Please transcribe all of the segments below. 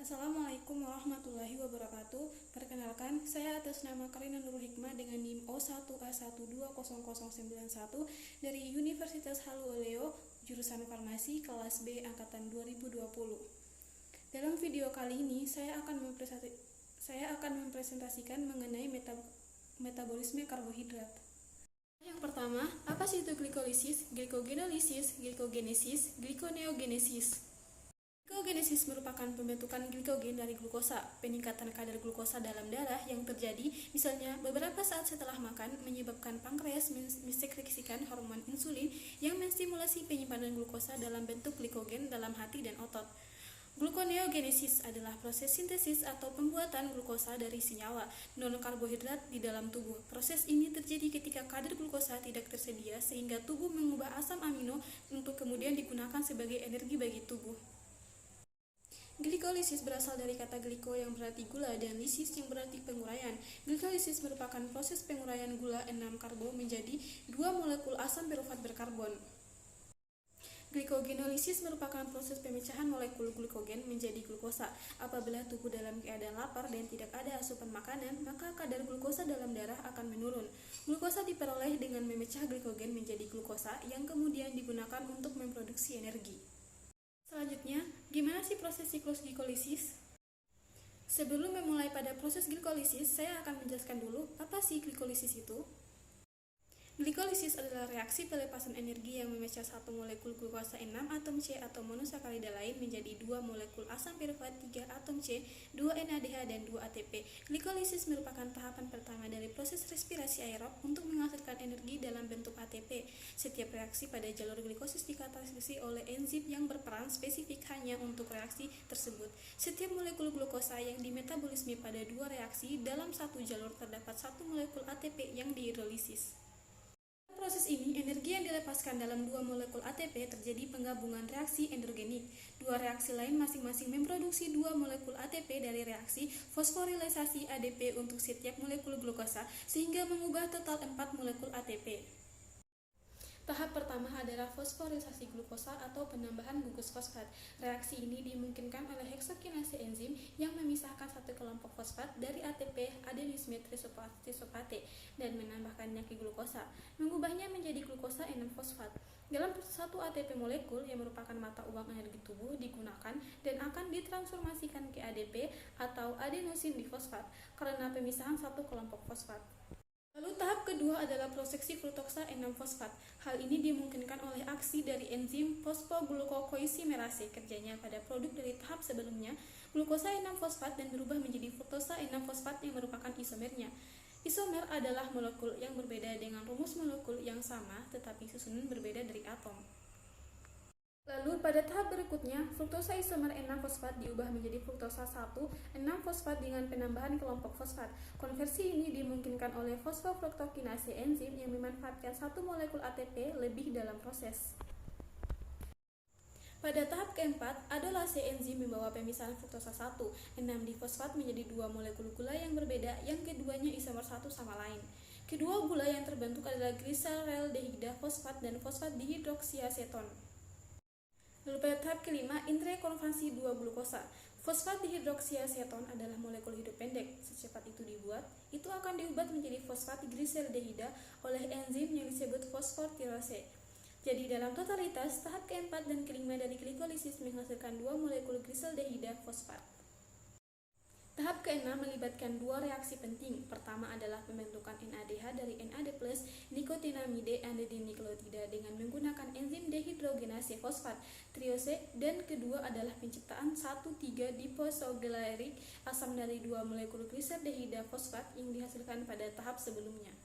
Assalamualaikum warahmatullahi wabarakatuh. Perkenalkan, saya atas nama Karina Nurul Hikmah dengan NIM O1A1200091 dari Universitas Haluoleo, jurusan Farmasi kelas B angkatan 2020. Dalam video kali ini, saya akan mempresentasikan mengenai metabolisme karbohidrat. Yang pertama, apa sih itu glikolisis, glikogenolisis, glikogenesis, glikoneogenesis? Glikogenesis merupakan pembentukan glikogen dari glukosa. Peningkatan kadar glukosa dalam darah yang terjadi, misalnya beberapa saat setelah makan, menyebabkan pankreas mensekresikan hormon insulin yang menstimulasi penyimpanan glukosa dalam bentuk glikogen dalam hati dan otot. Gluconeogenesis adalah proses sintesis atau pembuatan glukosa dari senyawa non-karbohidrat di dalam tubuh. Proses ini terjadi ketika kadar glukosa tidak tersedia sehingga tubuh mengubah asam amino untuk kemudian digunakan sebagai energi bagi tubuh. Glikolisis berasal dari kata gliko yang berarti gula dan lisis yang berarti penguraian. Glikolisis merupakan proses penguraian gula 6-karbo menjadi 2 molekul asam pirufat berkarbon. Glikogenolisis merupakan proses pemecahan molekul glikogen menjadi glukosa. Apabila tubuh dalam keadaan lapar dan tidak ada asupan makanan, maka kadar glukosa dalam darah akan menurun. Glukosa diperoleh dengan memecah glikogen menjadi glukosa yang kemudian digunakan untuk memproduksi energi. Selanjutnya, gimana sih proses siklus glikolisis? Sebelum memulai pada proses glikolisis, saya akan menjelaskan dulu apa sih glikolisis itu. Glikolisis adalah reaksi pelepasan energi yang memecah satu molekul glukosa 6 atom C atau monosakarida lain menjadi 2 molekul asam pirufat 3 atom C, 2 NADH, dan 2 ATP. Glikolisis merupakan tahapan pertama dari proses respirasi aerob untuk menghasilkan energi dalam bentuk ATP. Setiap reaksi pada jalur glikosis dikatalisis oleh enzim yang berperan spesifik hanya untuk reaksi tersebut. Setiap molekul glukosa yang dimetabolisme pada dua reaksi dalam satu jalur terdapat satu molekul ATP yang dihidrolisis. Proses ini, energi yang dilepaskan dalam dua molekul ATP terjadi penggabungan reaksi endorgenik. Dua reaksi lain masing-masing memproduksi dua molekul ATP dari reaksi fosforilisasi ADP untuk setiap molekul glukosa, sehingga mengubah total 4 molekul ATP. Tahap pertama adalah fosforilisasi glukosa atau penambahan gugus fosfat. Reaksi ini dimungkinkan oleh heksokinase enzim yang memisahkan satu kelompok fosfat dari ATP adenosine trisopate dan menambahkannya ke glukosa, mengubahnya menjadi glukosa 6-fosfat. Dalam satu ATP molekul yang merupakan mata uang energi tubuh digunakan dan akan ditransformasikan ke ADP atau adenosin difosfat karena pemisahan satu kelompok fosfat. Lalu tahap kedua adalah prosesi fruktosa 6-fosfat. Hal ini dimungkinkan oleh aksi dari enzim fosfoglukokoisomerase. Kerjanya pada produk dari tahap sebelumnya, glukosa 6-fosfat, dan berubah menjadi fruktosa 6-fosfat yang merupakan isomernya. Isomer adalah molekul yang berbeda dengan rumus molekul yang sama tetapi susunan berbeda dari atom. Lalu pada tahap berikutnya, fruktosa isomer 6-fosfat diubah menjadi fruktosa 1,6-fosfat dengan penambahan kelompok fosfat. Konversi ini dimungkinkan oleh fosfofruktokinase enzim yang memanfaatkan satu molekul ATP lebih dalam proses. Pada tahap keempat, adolase enzim membawa pemisahan fruktosa 1,6-difosfat menjadi dua molekul gula yang berbeda yang keduanya isomer satu sama lain. Kedua gula yang terbentuk adalah gliserdehida fosfat dan fosfat dihidroksiaseton. Lalu pada tahap kelima, interkonversi 2-glukosa. Fosfat dihidroksiaseton adalah molekul hidup pendek. Secepat itu dibuat, itu akan diubah menjadi fosfat gliserdehida oleh enzim yang disebut fosfotirase. Jadi dalam totalitas, tahap keempat dan kelima dari glikolisis menghasilkan 2 molekul gliserdehida fosfat. Tahap keenam melibatkan dua reaksi penting. Pertama adalah pembentukan NADH dari NAD+, nikotinamide adeninukleotida dengan menggunakan enzim dehidrogenase fosfat, triose, dan kedua adalah penciptaan 1,3-diphosphoglyceric asam dari dua molekul gliserdehida fosfat yang dihasilkan pada tahap sebelumnya.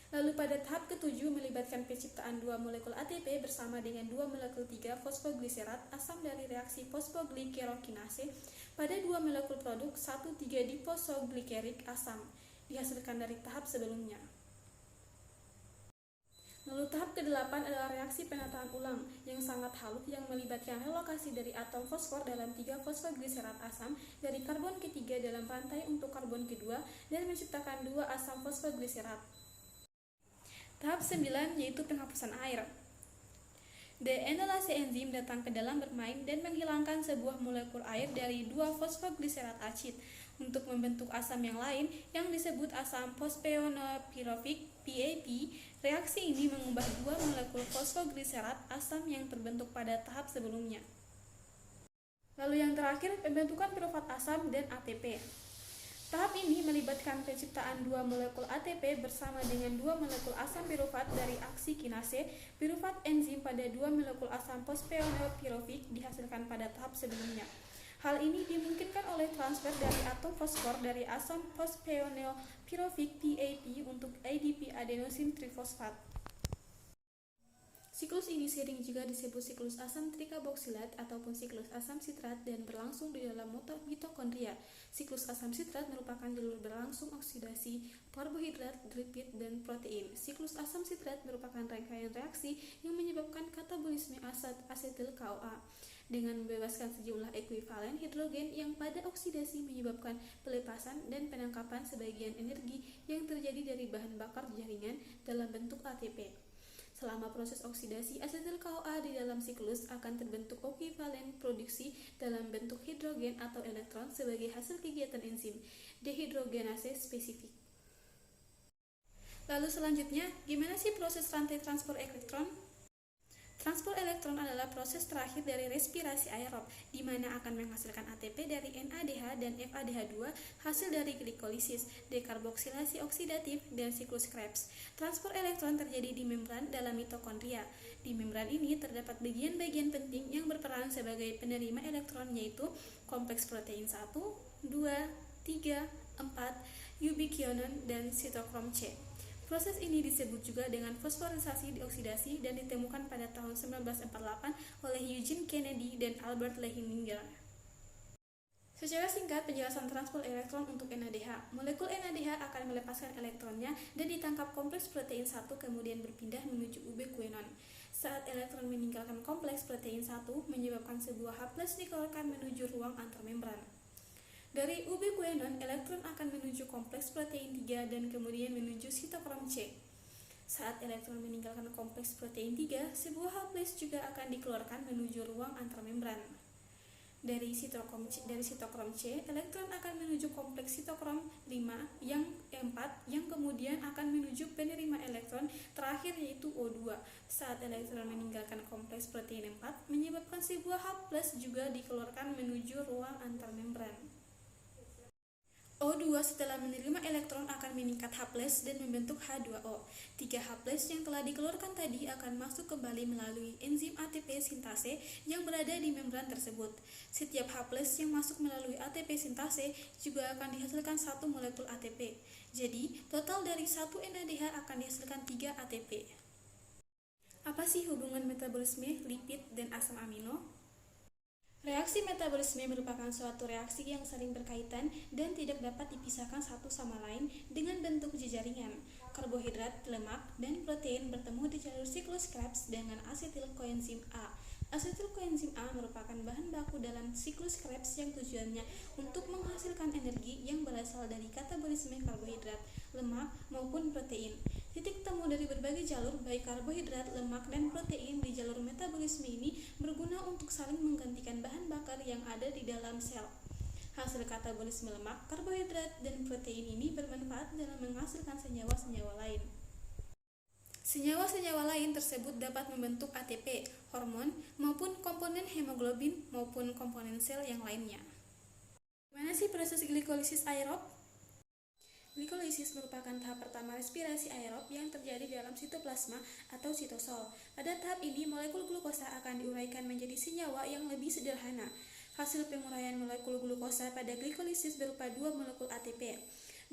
Lalu pada tahap ketujuh melibatkan penciptaan dua molekul ATP bersama dengan dua molekul 3-fosfogliserat asam dari reaksi fosfoglycerokinase pada dua molekul produk 1,3-diphosphoglyceric asam dihasilkan dari tahap sebelumnya. Lalu tahap ke-8 adalah reaksi penataan ulang yang sangat halus yang melibatkan relokasi dari atom fosfor dalam 3-fosfogliserat asam dari karbon ketiga dalam rantai untuk karbon kedua dan menciptakan dua asam fosfogliserat. Tahap 9 yaitu penghapusan air. Deenolase enzim datang ke dalam bermain dan menghilangkan sebuah molekul air dari 2-fosfogliserat acid untuk membentuk asam yang lain yang disebut asam fosfoenolpiruvic (PAP). Reaksi ini mengubah dua molekul fosfogliserat asam yang terbentuk pada tahap sebelumnya. Lalu yang terakhir, pembentukan piruvat asam dan ATP. Tahap ini melibatkan penciptaan dua molekul ATP bersama dengan dua molekul asam piruvat dari aksi kinase. Piruvat enzim pada dua molekul asam fosfoenolpiruvic dihasilkan pada tahap sebelumnya. Hal ini dimungkinkan oleh transfer dari atom fosfor dari asam fosfoenolpiruvic (PAP) untuk ADP adenosin trifosfat. Siklus ini sering juga disebut siklus asam trikaboksilat ataupun siklus asam sitrat dan berlangsung di dalam mitokondria. Siklus asam sitrat merupakan jalur berlangsung oksidasi karbohidrat, lipid, dan protein. Siklus asam sitrat merupakan rangkaian reaksi yang menyebabkan katabolisme asetil CoA dengan membebaskan sejumlah ekuivalen hidrogen yang pada oksidasi menyebabkan pelepasan dan penangkapan sebagian energi yang terjadi dari bahan bakar jaringan dalam bentuk ATP. Selama proses oksidasi, asetil CoA di dalam siklus akan terbentuk ekuivalen produksi dalam bentuk hidrogen atau elektron sebagai hasil kegiatan enzim dehidrogenase spesifik. Lalu selanjutnya, gimana sih proses rantai transport elektron? Transport elektron adalah proses terakhir dari respirasi aerob, di mana akan menghasilkan ATP dari NADH dan FADH2 hasil dari glikolisis, dekarboksilasi oksidatif, dan siklus Krebs. Transport elektron terjadi di membran dalam mitokondria. Di membran ini terdapat bagian-bagian penting yang berperan sebagai penerima elektron, yaitu kompleks protein 1, 2, 3, 4, ubikionon, dan sitokrom C. Proses ini disebut juga dengan fosforisasi dioksidasi dan ditemukan pada tahun 1948 oleh Eugene Kennedy dan Albert Leininger. Secara singkat, penjelasan transport elektron untuk NADH. Molekul NADH akan melepaskan elektronnya dan ditangkap kompleks protein 1 kemudian berpindah menuju ubiquinone. Saat elektron meninggalkan kompleks protein 1, menyebabkan sebuah H+ dikeluarkan menuju ruang antarmembran. Dari ubiquinone, elektron akan menuju kompleks protein 3 dan kemudian menuju sitokrom C. Saat elektron meninggalkan kompleks protein 3, sebuah H+ juga akan dikeluarkan menuju ruang antarmembran. Dari sitokrom C, elektron akan menuju kompleks sitokrom 5 yang 4 yang kemudian akan menuju penerima elektron terakhir yaitu O2. Saat elektron meninggalkan kompleks protein 4, menyebabkan sebuah H+ juga dikeluarkan menuju ruang antarmembran. O2 setelah menerima elektron akan meningkat H+ dan membentuk H2O. 3 H+ yang telah dikeluarkan tadi akan masuk kembali melalui enzim ATP sintase yang berada di membran tersebut. Setiap H+ yang masuk melalui ATP sintase juga akan dihasilkan satu molekul ATP. Jadi, total dari satu NADH akan dihasilkan 3 ATP. Apa sih hubungan metabolisme, lipid, dan asam amino? Reaksi metabolisme merupakan suatu reaksi yang saling berkaitan dan tidak dapat dipisahkan satu sama lain dengan bentuk jejaringan. Karbohidrat, lemak, dan protein bertemu di jalur siklus Krebs dengan asetil koenzim A. Asetil koenzim A merupakan bahan baku dalam siklus Krebs yang tujuannya untuk menghasilkan energi yang berasal dari katabolisme karbohidrat, lemak, maupun protein. Titik temu dari berbagai jalur, baik karbohidrat, lemak, dan protein di jalur metabolisme ini berguna untuk saling menggantikan bahan bakar yang ada di dalam sel. Hasil katabolisme lemak, karbohidrat, dan protein ini bermanfaat dalam menghasilkan senyawa-senyawa lain. Senyawa-senyawa lain tersebut dapat membentuk ATP, hormon, maupun komponen hemoglobin maupun komponen sel yang lainnya. Gimana sih proses glikolisis aerob? Glikolisis merupakan tahap pertama respirasi aerob yang terjadi dalam sitoplasma atau sitosol. Pada tahap ini, molekul glukosa akan diuraikan menjadi senyawa yang lebih sederhana. Hasil penguraian molekul glukosa pada glikolisis berupa 2 molekul ATP,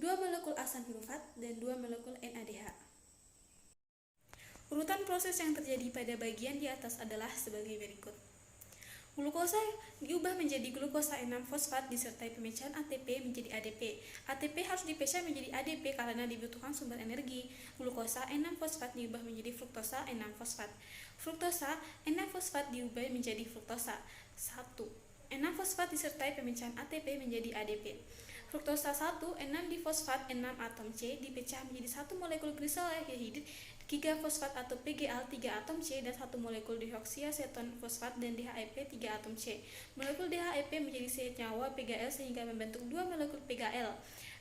2 molekul asam piruvat, dan 2 molekul NADH. Urutan proses yang terjadi pada bagian di atas adalah sebagai berikut. Glukosa diubah menjadi glukosa 6-fosfat disertai pemecahan ATP menjadi ADP. ATP harus dipecah menjadi ADP karena dibutuhkan sumber energi. Glukosa 6-fosfat diubah menjadi fruktosa 6-fosfat. Fruktosa 6-fosfat diubah menjadi fruktosa 1. 6-fosfat disertai pemecahan ATP menjadi ADP. Fruktosa 1, 6-difosfat 6 atom C dipecah menjadi satu molekul gliserolehid gigafosfat atau PGA 3 atom C dan 1 molekul deoksyaseton fosfat dan DHEP 3 atom C. Molekul DHEP menjadi senyawa PGL sehingga membentuk 2 molekul PGL.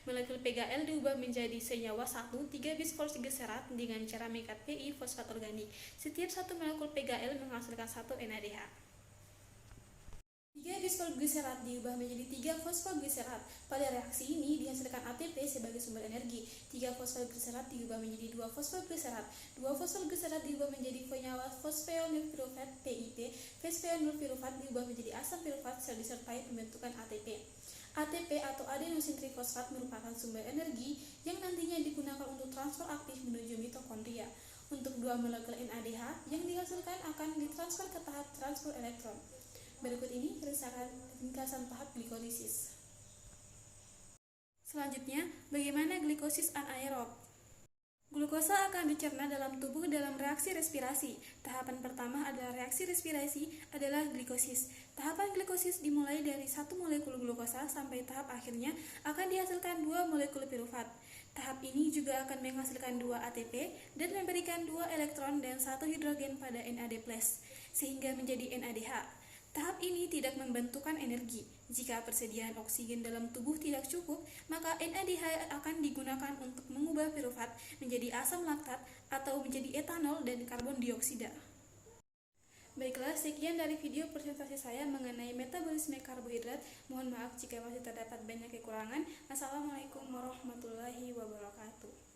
Molekul PGL diubah menjadi senyawa 1, 3 bisfosgliserat dengan cara mengikat PI fosfat organik. Setiap satu molekul PGL menghasilkan 1 NADH. 3 bisfosgliserat diubah menjadi 3 fosfoglycerat. Pada reaksi ini dihasilkan ATP sebagai sumber energi. 3 fosfoglycerat diubah menjadi 2 fosfoglycerat. 2 fosfoglycerat diubah menjadi senyawa fosfenilpiruvat PIP. Fosfenilpiruvat diubah menjadi asam piruvat disertai pembentukan ATP. ATP atau adenosin trifosfat merupakan sumber energi yang nantinya digunakan untuk transfer aktif menuju mitokondria. Untuk 2 molekul NADH yang dihasilkan akan ditransfer ke tahap transfer elektron. Berikut ini ringkasan tahap glikolisis. Selanjutnya, bagaimana glikosis anaerob? Glukosa akan dicerna dalam tubuh dalam reaksi respirasi. Tahapan pertama adalah reaksi respirasi adalah glikosis. Tahapan glikosis dimulai dari 1 molekul glukosa sampai tahap akhirnya akan dihasilkan 2 molekul piruvat. Tahap ini juga akan menghasilkan 2 ATP dan memberikan 2 elektron dan 1 hidrogen pada NAD+, sehingga menjadi NADH. Tahap ini tidak membentukkan energi. Jika persediaan oksigen dalam tubuh tidak cukup, maka NADH akan digunakan untuk mengubah piruvat menjadi asam laktat atau menjadi etanol dan karbon dioksida. Baiklah, sekian dari video presentasi saya mengenai metabolisme karbohidrat. Mohon maaf jika masih terdapat banyak kekurangan. Assalamualaikum warahmatullahi wabarakatuh.